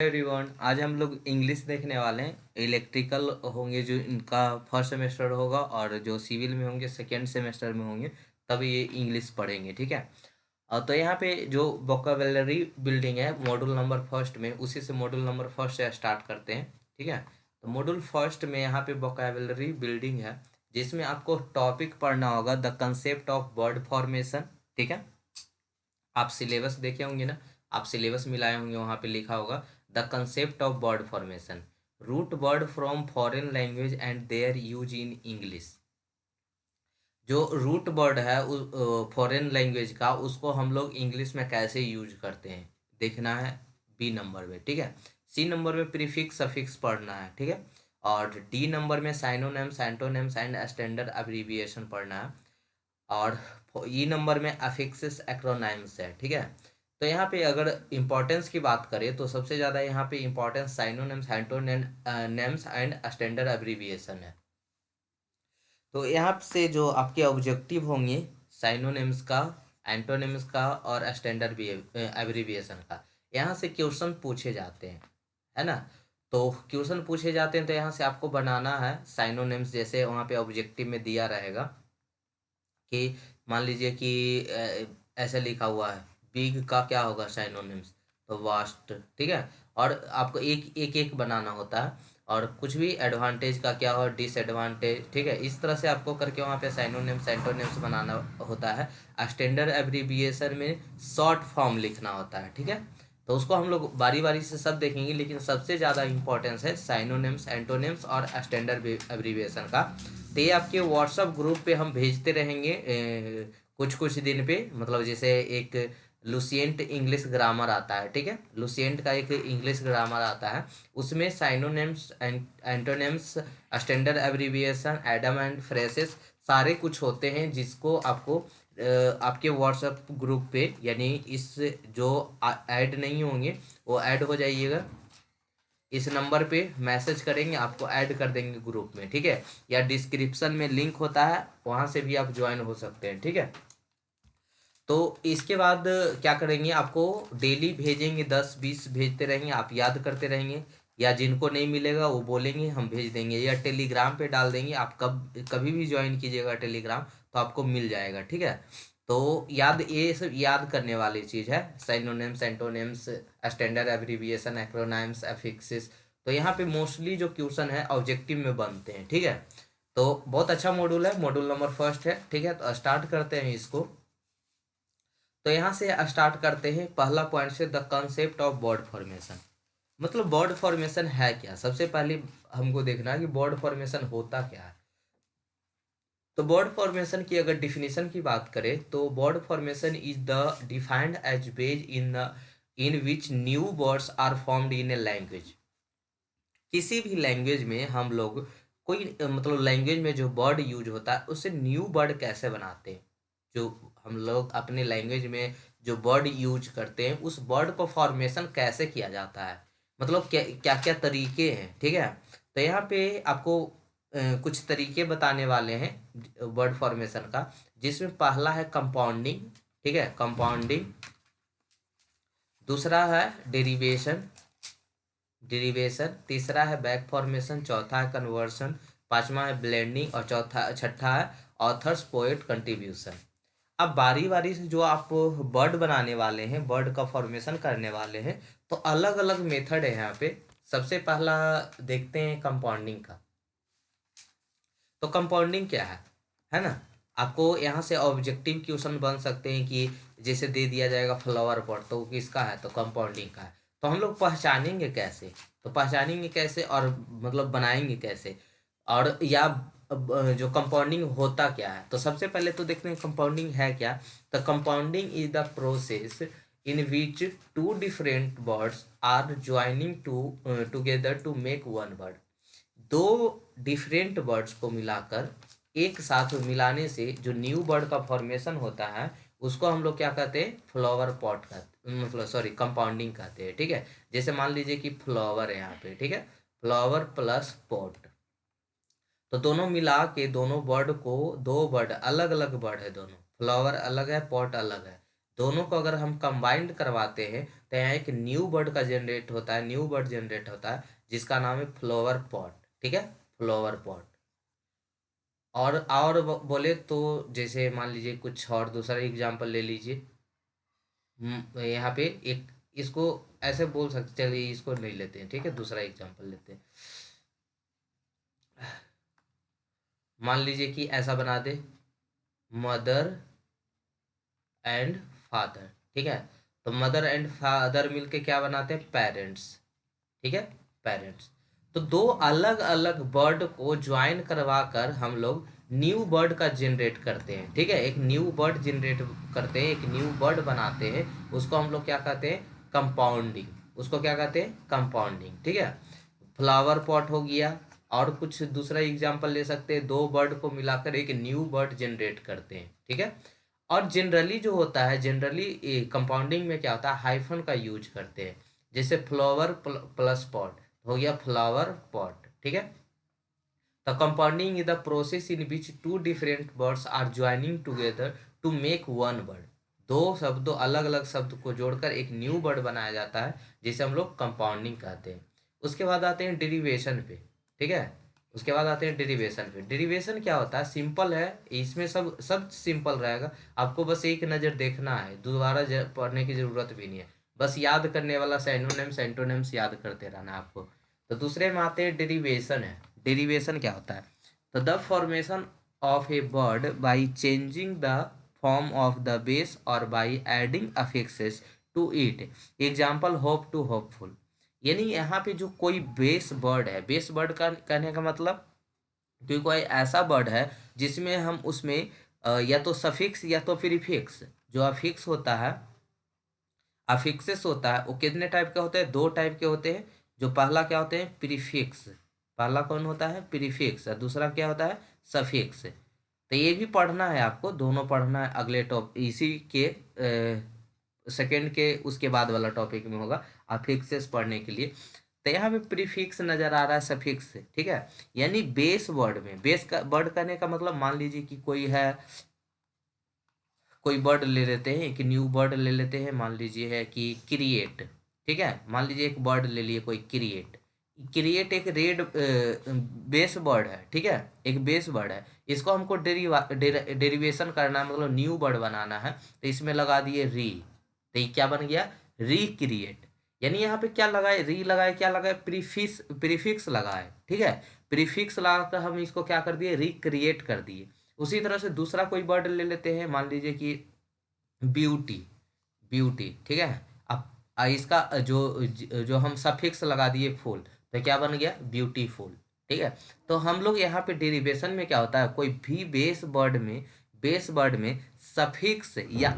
Everyone, आज हम लोग इंग्लिश देखने वाले हैं। इलेक्ट्रिकल होंगे जो इनका फर्स्ट सेमेस्टर होगा, और जो सिविल में होंगे सेकेंड सेमेस्टर में होंगे, तब ये इंग्लिश पढ़ेंगे। ठीक है। तो यहाँ पे जो वोकेबलरी बिल्डिंग है मॉड्यूल नंबर फर्स्ट में, उसी से मॉड्यूल नंबर फर्स्ट से स्टार्ट करते हैं। ठीक है। तो मॉड्यूल फर्स्ट में यहाँ पे वोकेबलरी बिल्डिंग है, जिसमें आपको टॉपिक पढ़ना होगा the concept of word formation. ठीक है। आप सिलेबस देखे होंगे ना, आप सिलेबस मिलाए होंगे, वहाँ पे लिखा होगा the concept of word formation, root word from foreign language and their use in English. जो रूट वर्ड है उस फॉरेन लैंग्वेज का, उसको हम लोग इंग्लिश में कैसे यूज करते हैं देखना है बी नंबर में। ठीक है। सी नंबर में प्रीफिक्स सफिक्स पढ़ना है। ठीक है। और डी नंबर में synonyms antonyms and standard abbreviation पढ़ना है। और ई नंबर में अफिक्सिस एक्रोनाइम्स है। ठीक है। तो यहाँ पे अगर इम्पोर्टेंस की बात करें तो सबसे ज़्यादा यहाँ पे importance synonyms antonyms and standard abbreviation है। तो यहाँ से जो आपके ऑब्जेक्टिव होंगे साइनोनिम्स का, एंटोनिम्स का और स्टैंडर्ड एब्रीविएशन का, यहाँ से क्वेश्चन पूछे जाते हैं, है ना। तो क्वेश्चन पूछे जाते हैं तो यहाँ से आपको बनाना है साइनोनिम्स, जैसे वहाँ पे ऑब्जेक्टिव में दिया रहेगा कि मान लीजिए कि ऐसे लिखा हुआ है बिग का क्या होगा साइनोनिम्स, तो वास्ट। ठीक है। और आपको एक एक एक बनाना होता है, और कुछ भी एडवांटेज का क्या हो, डिसएडवांटेज। ठीक है। इस तरह से आपको करके वहाँ पे साइनोनिम्स एंटोनिम्स बनाना होता है। स्टैंडर्ड एब्रीविएशन में शॉर्ट फॉर्म लिखना होता है। ठीक है। तो उसको हम लोग बारी बारी से सब देखेंगे, लेकिन सबसे ज़्यादा इंपॉर्टेंस है साइनोनिम्स एंटोनिम्स और स्टैंडर्ड एब्रीविएशन का। तो ये आपके व्हाट्सअप ग्रुप पे हम भेजते रहेंगे कुछ कुछ दिन पे। मतलब जैसे एक लुसिएंट इंग्लिश ग्रामर आता है। ठीक है। लुसिएंट का एक इंग्लिश ग्रामर आता है, उसमें synonyms antonyms standard abbreviation idioms and phrases सारे कुछ होते हैं, जिसको आपको आपके व्हाट्सएप ग्रुप पे, यानी इस जो ऐड नहीं होंगे वो ऐड हो जाइएगा। इस नंबर पे मैसेज करेंगे, आपको ऐड कर देंगे ग्रुप में। ठीक है। या डिस्क्रिप्शन में लिंक होता है, वहाँ से भी आप ज्वाइन हो सकते हैं। ठीक है। तो इसके बाद क्या करेंगे, आपको डेली भेजेंगे, 10-20 भेजते रहेंगे, आप याद करते रहेंगे, या जिनको नहीं मिलेगा वो बोलेंगे हम भेज देंगे, या टेलीग्राम पे डाल देंगे। आप कभी भी ज्वाइन कीजिएगा टेलीग्राम, तो आपको मिल जाएगा। ठीक है। तो याद, ये सब याद करने वाली चीज़ है, साइनोनिम्स एंटोनिम्स स्टैंडर्ड एब्रीविएशन एक्रोनाइम्स एफिक्सिस। तो यहाँ पे मोस्टली जो क्वेश्चन है ऑब्जेक्टिव में बनते हैं। ठीक है। तो बहुत अच्छा मॉड्यूल है, मॉड्यूल नंबर फर्स्ट है। ठीक है। तो स्टार्ट करते हैं इसको। तो यहाँ से स्टार्ट करते हैं पहला पॉइंट से, the concept of word formation. मतलब बॉड फॉर्मेशन है क्या, सबसे पहले हमको देखना है कि बॉड फॉर्मेशन होता क्या है। तो बॉड फॉर्मेशन की अगर डिफिनीशन की बात करें तो word formation is the defined as ways in which new words are formed in a language. किसी भी लैंग्वेज में हम लोग कोई मतलब लैंग्वेज में जो वर्ड यूज होता है उससे न्यू वर्ड कैसे बनाते हैं। जो हम लोग अपने लैंग्वेज में जो वर्ड यूज करते हैं उस वर्ड को फॉर्मेशन कैसे किया जाता है, मतलब क्या क्या क्या तरीके हैं। ठीक है। तो यहाँ पे आपको कुछ तरीके बताने वाले हैं वर्ड फॉर्मेशन का, जिसमें पहला है कंपाउंडिंग। ठीक है, कंपाउंडिंग। दूसरा है डेरिवेशन, डेरिवेशन। तीसरा है बैक फॉर्मेशन। चौथा है कन्वर्शन। पांचवा है ब्लेंडिंग। और चौथा छठा है ऑथर्स पोएट कंट्रीब्यूशन। अब बारी बारी से जो आप वर्ड बनाने वाले हैं, वर्ड का फॉर्मेशन करने वाले हैं, तो अलग अलग मेथड है यहाँ पे। सबसे पहला देखते हैं कंपाउंडिंग का। तो कंपाउंडिंग क्या है ना। आपको यहाँ से ऑब्जेक्टिव क्वेश्चन बन सकते हैं कि जैसे दे दिया जाएगा फ्लावर पॉट, तो किसका है, तो कंपाउंडिंग का है। तो हम लोग पहचानेंगे कैसे, तो पहचानेंगे कैसे और मतलब बनाएंगे कैसे, और या जो कंपाउंडिंग होता क्या है। तो सबसे पहले तो देखते हैं कंपाउंडिंग है क्या। तो compounding is the process in which two different words are joining together to make one word. दो डिफरेंट वर्ड्स को मिलाकर एक साथ मिलाने से जो न्यू वर्ड का फॉर्मेशन होता है, उसको हम लोग क्या कहते हैं, फ्लावर पॉट कहते, मतलब सॉरी कंपाउंडिंग कहते हैं। ठीक है। जैसे मान लीजिए कि फ्लावर है यहाँ पे। ठीक है। फ्लावर प्लस पॉट, तो दोनों मिला के दोनों वर्ड को, दो वर्ड अलग अलग वर्ड है दोनों, फ्लावर अलग है पॉट अलग है, दोनों को अगर हम कंबाइंड करवाते हैं तो यहाँ एक न्यू बर्ड का जनरेट होता है, न्यू बर्ड जनरेट होता है जिसका नाम है फ्लावर पॉट, ठीक है, फ्लावर पॉट। और बोले तो जैसे मान लीजिए कुछ और दूसरा एग्जांपल ले लीजिए। यहाँ पे एक इसको ऐसे बोल सकते, चलिए इसको नहीं लेते हैं, ठीक है, दूसरा एग्जांपल लेते हैं। मान लीजिए कि ऐसा बना दे, मदर एंड फादर, ठीक है। तो मदर एंड फादर मिलके क्या बनाते हैं, पेरेंट्स, ठीक है, पेरेंट्स। तो दो अलग अलग वर्ड को ज्वाइन करवा कर हम लोग न्यू वर्ड का जनरेट करते हैं, ठीक है, एक न्यू वर्ड जनरेट करते हैं, एक न्यू वर्ड बनाते हैं, उसको हम लोग क्या कहते हैं, कंपाउंडिंग, उसको क्या कहते हैं, कंपाउंडिंग, ठीक है। फ्लावर पॉट हो गया, और कुछ दूसरा एग्जांपल ले सकते हैं, दो वर्ड को मिलाकर एक न्यू वर्ड जनरेट करते हैं, ठीक है। और जनरली जो होता है, जनरली कंपाउंडिंग में क्या होता है, हाइफन का यूज करते हैं, जैसे फ्लावर प्लस पॉट हो गया फ्लावर पॉट, ठीक है। The compounding is the process in which two different words are joining together to make one word. दो शब्दों, अलग अलग शब्द को जोड़कर एक न्यू वर्ड बनाया जाता है, जिसे हम लोग कंपाउंडिंग कहते हैं। उसके बाद आते हैं डेरिवेशन पे, ठीक है, उसके बाद आते हैं डेरिवेशन पे। डेरिवेशन क्या होता है, सिंपल है, इसमें सब सब सिंपल रहेगा, आपको बस एक नज़र देखना है, दोबारा पढ़ने की जरूरत भी नहीं है, बस याद करने वाला सिनोनिम्स एंटोनिम्स याद करते रहना है आपको। तो दूसरे में आते हैं डेरिवेशन है। डेरिवेशन क्या होता है, तो the formation of a word by changing the form of the base or by adding affixes to it. Example hope to hopeful. यानी यहाँ पे जो कोई बेस वर्ड है, बेस वर्ड का कहने का मतलब कि कोई ऐसा वर्ड है जिसमें हम उसमें या तो सफिक्स या तो प्रीफिक्स, जो अफिक्स होता है, अफिक्सेस होता है, वो कितने टाइप के होते हैं, दो टाइप के होते हैं। जो पहला क्या होते हैं, प्रीफिक्स, पहला कौन होता है, प्रीफिक्स, और दूसरा क्या होता है, सफिक्स। तो ये भी पढ़ना है आपको, दोनों पढ़ना है, अगले इसी के सेकंड के उसके बाद वाला टॉपिक में होगा अफिक्सेस पढ़ने के लिए। तो यहाँ पे प्रीफिक्स नजर आ रहा है, सफिक्स, ठीक है। यानी बेस वर्ड में, बेस का वर्ड करने का मतलब, मान लीजिए कि कोई है, कोई वर्ड ले लेते हैं, एक न्यू वर्ड ले लेते हैं, मान लीजिए है कि क्रिएट, ठीक है, मान लीजिए एक वर्ड ले लिए कोई क्रिएट। क्रिएट एक रेड बेस वर्ड है, ठीक है, एक बेस वर्ड है, इसको हमको डेरिवेशन करना है, मतलब न्यू वर्ड बनाना है, तो इसमें लगा दिए री, तो ये क्या बन गया, रिक्रिएट। यानी यहाँ पे क्या लगाए, री लगाए, क्या लगाए, प्रीफिक्स लगाए, ठीक है, प्रीफिक्स लगाकर हम इसको क्या कर दिए, रिक्रिएट कर दिए। उसी तरह से दूसरा कोई वर्ड ले लेते हैं, मान लीजिए कि ब्यूटी, ब्यूटी, ठीक है। अब इसका जो हम सफिक्स लगा दिए फुल, तो क्या बन गया, ब्यूटीफुल, ठीक है। तो हम लोग यहाँ पे डेरिवेशन में क्या होता है, कोई भी बेस वर्ड में सफिक्स या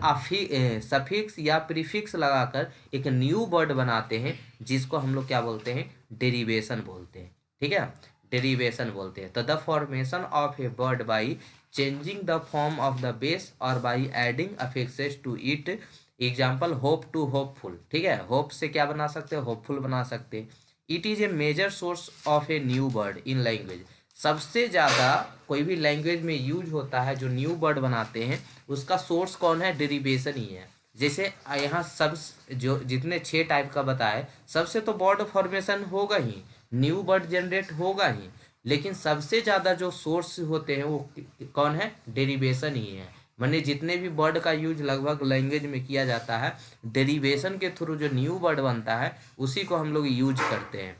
सफिक्स या प्रीफिक्स लगाकर एक न्यू वर्ड बनाते हैं, जिसको हम लोग क्या बोलते हैं, डेरिवेशन बोलते हैं, ठीक है, डेरिवेशन बोलते हैं। तो the formation of a word by changing the form of the base or by adding affixes to it. Example hope to hopeful, ठीक है, होप से क्या बना सकते हैं, होपफुल बना सकते हैं। It is a major source of a new word in language. सबसे ज़्यादा कोई भी लैंग्वेज में यूज होता है, जो न्यू वर्ड बनाते हैं, उसका सोर्स कौन है, डेरिवेशन ही है। जैसे यहाँ सब जो जितने 6 टाइप का बताए, सबसे तो वर्ड फॉर्मेशन होगा ही, न्यू वर्ड जनरेट होगा ही, लेकिन सबसे ज़्यादा जो सोर्स होते हैं वो कौन है, डेरिवेशन ही है। माने जितने भी वर्ड का यूज लगभग लैंग्वेज में किया जाता है, डेरिवेशन के थ्रू जो न्यू वर्ड बनता है उसी को हम लोग यूज करते हैं।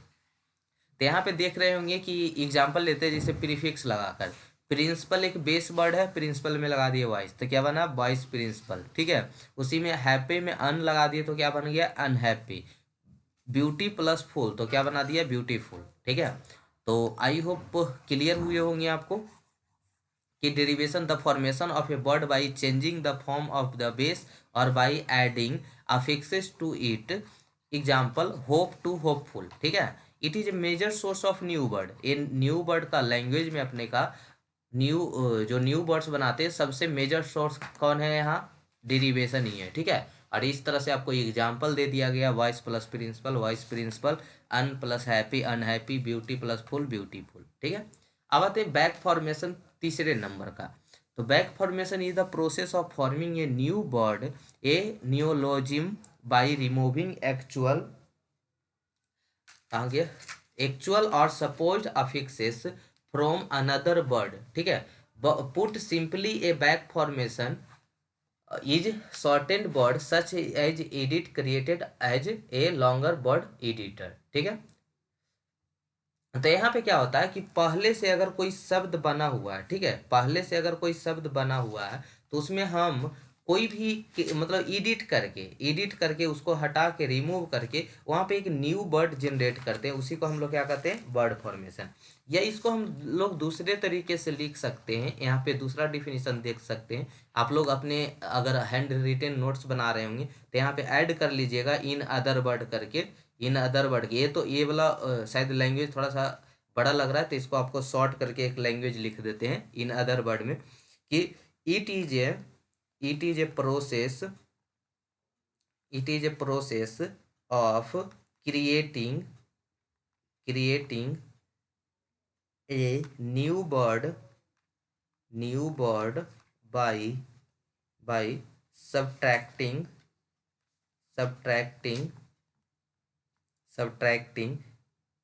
तो यहाँ पे देख रहे होंगे कि एग्जाम्पल लेते हैं, जैसे प्रीफिक्स लगाकर, प्रिंसिपल एक बेस वर्ड है, प्रिंसिपल में लगा दिए वॉइस, तो क्या बना, वॉइस प्रिंसिपल, ठीक है। उसी में हैप्पी में अन लगा दिए, तो क्या बन गया, अनहैप्पी। ब्यूटी प्लस फुल, तो क्या बना दिया, ब्यूटीफुल, ठीक है। तो आई होप क्लियर हुए होंगे आपको कि derivation the formation of a word by changing the form of the base or by adding affixes to it. Example hope to hopeful, ठीक है। It is a major source of new word. इन new word का language में अपने का जो new words बनाते हैं, सबसे मेजर सोर्स कौन है यहाँ, डेरिवेशन ही है, ठीक है। और इस तरह से आपको एग्जाम्पल दे दिया गया, vice plus principal, vice principal, un plus happy, unhappy, beauty plus full, beautiful, ठीक है। अब आते हैं बैक फॉर्मेशन, तीसरे नंबर का। तो back formation is the process of forming a new word, a neologism by removing actual, कहाँ गया, actual or supposed affixes from another word, ठीक है। Put simply a back formation is shortened word such as edit created as a longer word editor, ठीक है। तो यहाँ पे क्या होता है कि पहले से अगर कोई शब्द बना हुआ है, ठीक है, पहले से अगर कोई शब्द बना हुआ है तो उसमें हम कोई भी मतलब एडिट करके उसको हटा के रिमूव करके वहाँ पे एक न्यू वर्ड जनरेट करते हैं, उसी को हम लोग क्या कहते हैं, वर्ड फॉर्मेशन। या इसको हम लोग दूसरे तरीके से लिख सकते हैं, यहाँ पे दूसरा डिफिनीशन देख सकते हैं। आप लोग अपने अगर हैंड रिटेन नोट्स बना रहे होंगे तो यहाँ पे ऐड कर लीजिएगा इन अदर वर्ड करके, इन अदर वर्ड। ये तो ये वाला शायद लैंग्वेज थोड़ा सा बड़ा लग रहा है, तो इसको आपको शॉर्ट करके एक लैंग्वेज लिख देते हैं इन अदर वर्ड में, कि it is A it is a process it is a process of creating creating a new word by by subtracting subtracting subtracting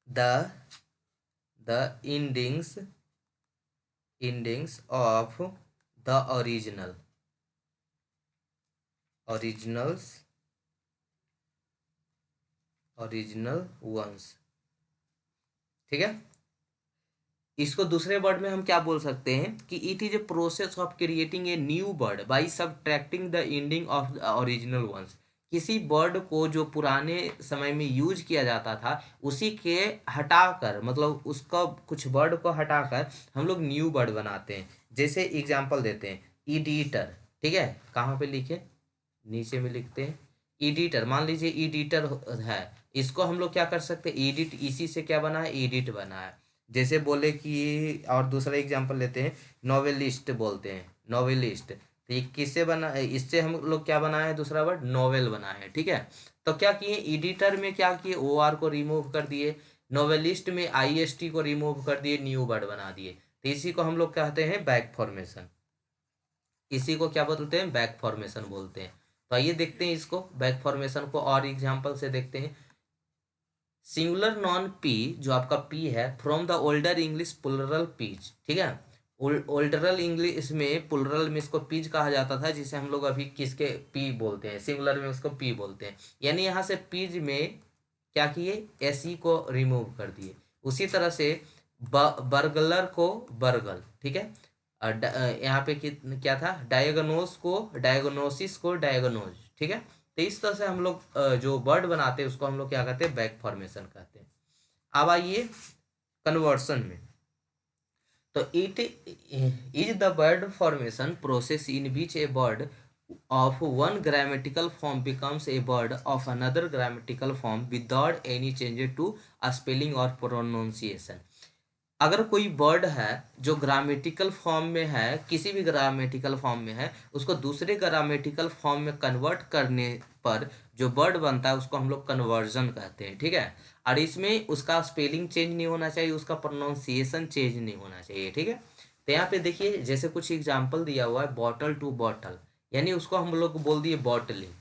the the endings of the original ones, ठीक है। इसको दूसरे word में हम क्या बोल सकते हैं कि it is a process of creating a new word by subtracting the ending of the original ones. किसी वर्ड को जो पुराने समय में यूज किया जाता था उसी के हटाकर, मतलब उसका कुछ वर्ड को हटाकर हम लोग न्यू वर्ड बनाते हैं। जैसे एग्जांपल देते हैं, एडिटर, ठीक है, कहाँ पे लिखे, नीचे में लिखते हैं एडिटर। मान लीजिए एडिटर है, इसको हम लोग क्या कर सकते हैं, एडिट, इसी से क्या बना है, एडिट बना है। जैसे बोले कि, और दूसरा एग्जांपल लेते हैं, नॉवेलिस्ट बोलते हैं, नॉवेलिस्ट, तो ये किससे बना है, इससे हम लोग क्या बनाए हैं, दूसरा वर्ड नॉवेल बना है, ठीक है। तो क्या किए, एडिटर में क्या किए, ओ आर को रिमूव कर दिए, नॉवेलिस्ट में आई एस टी को रिमूव कर दिए, न्यू वर्ड बना दिए। तो इसी को हम लोग कहते हैं बैक फॉर्मेशन, इसी को क्या बोलते हैं, बैक फॉर्मेशन बोलते हैं। तो आइए देखते हैं इसको, बैक फॉर्मेशन को और एग्जांपल से देखते हैं। सिंगुलर नॉन पी, जो आपका पी है, from the older English plural pease, ठीक है। ओल्डरल इंग्लिश में प्लुरल में इसको पीज कहा जाता था, जिसे हम लोग अभी किसके पी बोलते हैं, सिंगुलर में उसको पी बोलते हैं। यानी यहाँ से पीज में क्या किए, एस ई को रिमूव कर दिए। उसी तरह से बर्गलर को बर्गल, ठीक है। यहाँ पे क्या था, डायग्नोस को डायग्नोसिस को डायग्नोज, ठीक है। तो इस तरह से हम लोग जो वर्ड बनाते हैं उसको हम लोग क्या कहते हैं, बैक फॉर्मेशन कहते हैं। अब आइए कन्वर्सन में, तो it is the word formation process in which a word of one grammatical form becomes a word of another grammatical form without any change to a spelling or pronunciation। अगर कोई word है जो grammatical form में है, किसी भी grammatical form में है, उसको दूसरे ग्रामेटिकल फॉर्म में कन्वर्ट करने पर जो वर्ड बनता है उसको हम लोग कन्वर्जन कहते हैं, ठीक है। और इसमें उसका स्पेलिंग चेंज नहीं होना चाहिए, उसका प्रोनाउंसिएशन चेंज नहीं होना चाहिए, ठीक है। तो यहाँ पे देखिए, जैसे कुछ एग्जाम्पल दिया हुआ है, बॉटल टू बॉटल, यानी उसको हम लोग बोल दिए बॉटलिंग।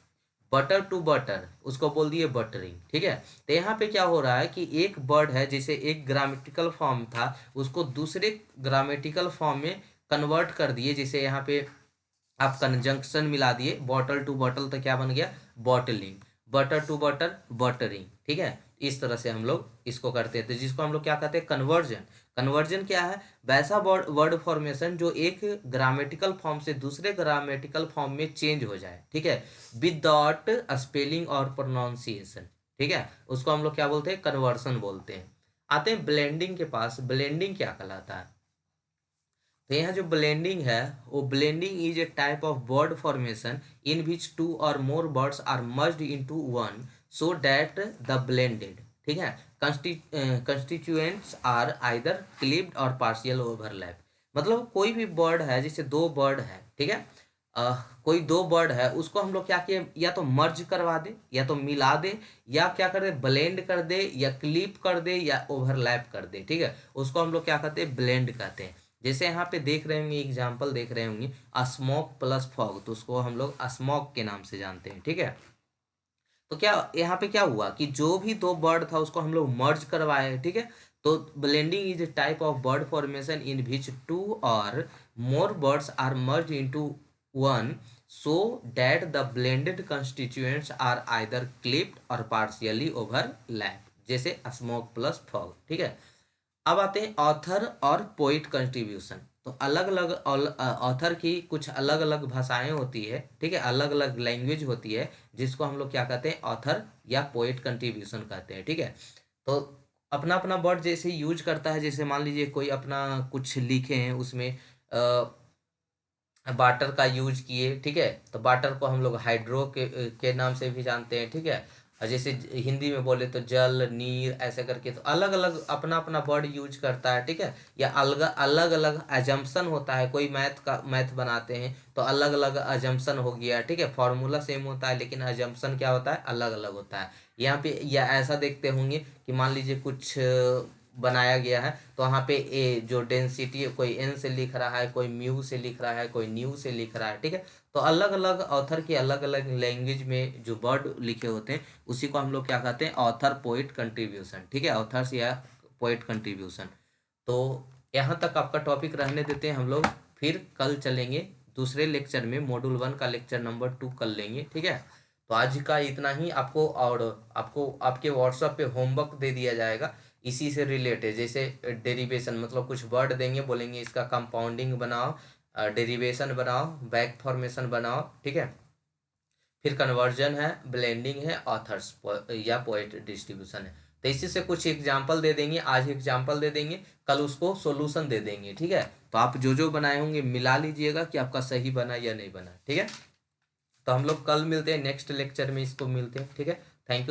बटर टू बटर, उसको बोल दिए बटरिंग, ठीक है। तो यहाँ पे क्या हो रहा है कि एक वर्ड है, जैसे एक ग्रामेटिकल फॉर्म था उसको दूसरे ग्रामेटिकल फॉर्म में कन्वर्ट कर दिए। जैसे यहाँ पे आप कंजंक्शन मिला दिए, बॉटल टू बॉटल, तो क्या बन गया, bottling. Butter to butter, buttering, ठीक है। इस तरह से हम लोग इसको करते हैं, तो जिसको हम लोग क्या कहते हैं, कन्वर्जन। कन्वर्जन क्या है, वैसा वर्ड फॉर्मेशन जो एक ग्रामेटिकल फॉर्म से दूसरे ग्रामेटिकल फॉर्म में चेंज हो जाए, ठीक है, विदाउट स्पेलिंग और प्रोनाउंसिएशन, ठीक है, उसको हम लोग क्या बोलते हैं, कन्वर्सन बोलते हैं। आते हैं ब्लेंडिंग के पास। ब्लेंडिंग क्या कहलाता है, तो यहाँ जो ब्लेंडिंग है, वो blending is a type of word formation in which two or more words are merged into one so that the blended, ठीक है, constituents are either clipped or partial overlap. मतलब कोई भी वर्ड है, जैसे दो वर्ड है, ठीक है, कोई दो वर्ड है, उसको हम लोग क्या किए, या तो मर्ज करवा दे, या तो मिला दे, या क्या कर दे, ब्लेंड कर दे, या क्लिप कर दे, या ओवरलैप कर दे, ठीक है, उसको हम लोग क्या कहते हैं, ब्लेंड कहते हैं। जैसे यहाँ पे देख रहे होंगे, एग्जाम्पल देख रहे होंगे, स्मोक प्लस फॉग, तो उसको हम लोग स्मोक के नाम से जानते हैं, ठीक है। तो क्या यहाँ पे क्या हुआ कि जो भी दो बर्ड था उसको हम लोग मर्ज करवाए, ठीक है। तो blending is a type of word formation in which two or more words are merge into one, so that the blended constituents are either clipped or partially overlap, जैसे स्मोक प्लस फॉग, ठीक है। अब आते हैं author और poet contribution. तो अलग अलग ऑथर की कुछ अलग अलग भाषाएं होती है, ठीक है, अलग अलग लैंग्वेज होती है, जिसको हम लोग क्या कहते हैं, ऑथर या पोइट कंट्रीब्यूशन कहते हैं, ठीक है। तो अपना अपना वर्ड जैसे यूज करता है, जैसे मान लीजिए कोई अपना कुछ लिखे हैं उसमें वाटर का यूज किए, ठीक है। तो वाटर को हम लोग हाइड्रो के नाम से भी जानते हैं, ठीक है। और जैसे हिंदी में बोले तो जल नीर ऐसे करके, तो अलग अलग अपना अपना वर्ड यूज करता है, ठीक है। या अलग अलग अलग एजम्पशन होता है, कोई मैथ बनाते हैं तो अलग अलग एजम्पशन हो गया, ठीक है। फॉर्मूला सेम होता है लेकिन एजम्पशन क्या होता है, अलग अलग होता है। यहाँ पे या ऐसा देखते होंगे कि मान लीजिए कुछ बनाया गया है, तो वहाँ पे ए जो डेंसिटी है, कोई एन से लिख रहा है, कोई म्यू से लिख रहा है, कोई न्यू से लिख रहा है, ठीक है। तो अलग अलग ऑथर की अलग अलग लैंग्वेज में जो वर्ड लिखे होते हैं उसी को हम लोग क्या कहते हैं, ऑथर पोइट कंट्रीब्यूशन, ठीक है, ऑथर्स या पोइट कंट्रीब्यूशन। तो यहाँ तक आपका टॉपिक रहने देते हैं हम लोग, फिर कल चलेंगे दूसरे लेक्चर में, मॉड्यूल 1 का लेक्चर नंबर 2 कर लेंगे, ठीक है। तो आज का इतना ही, आपको और आपको आपके व्हाट्सएप पे होमवर्क दे दिया जाएगा इसी से रिलेटेड, जैसे डेरिवेशन, मतलब कुछ वर्ड देंगे, बोलेंगे इसका कंपाउंडिंग बनाओ, डेरिवेशन बनाओ, बैक फॉर्मेशन बनाओ, ठीक है। फिर कन्वर्जन है, ब्लेंडिंग है, ऑथर्स या पोएट डिस्ट्रीब्यूशन है। तो इसी से कुछ एग्जाम्पल दे देंगे, आज एग्जाम्पल दे देंगे, कल उसको सॉल्यूशन दे देंगे, ठीक है। तो आप जो जो बनाए होंगे मिला लीजिएगा कि आपका सही बना या नहीं बना, ठीक है। तो हम लोग कल मिलते हैं, नेक्स्ट लेक्चर में इसको मिलते हैं, ठीक है। Thank you.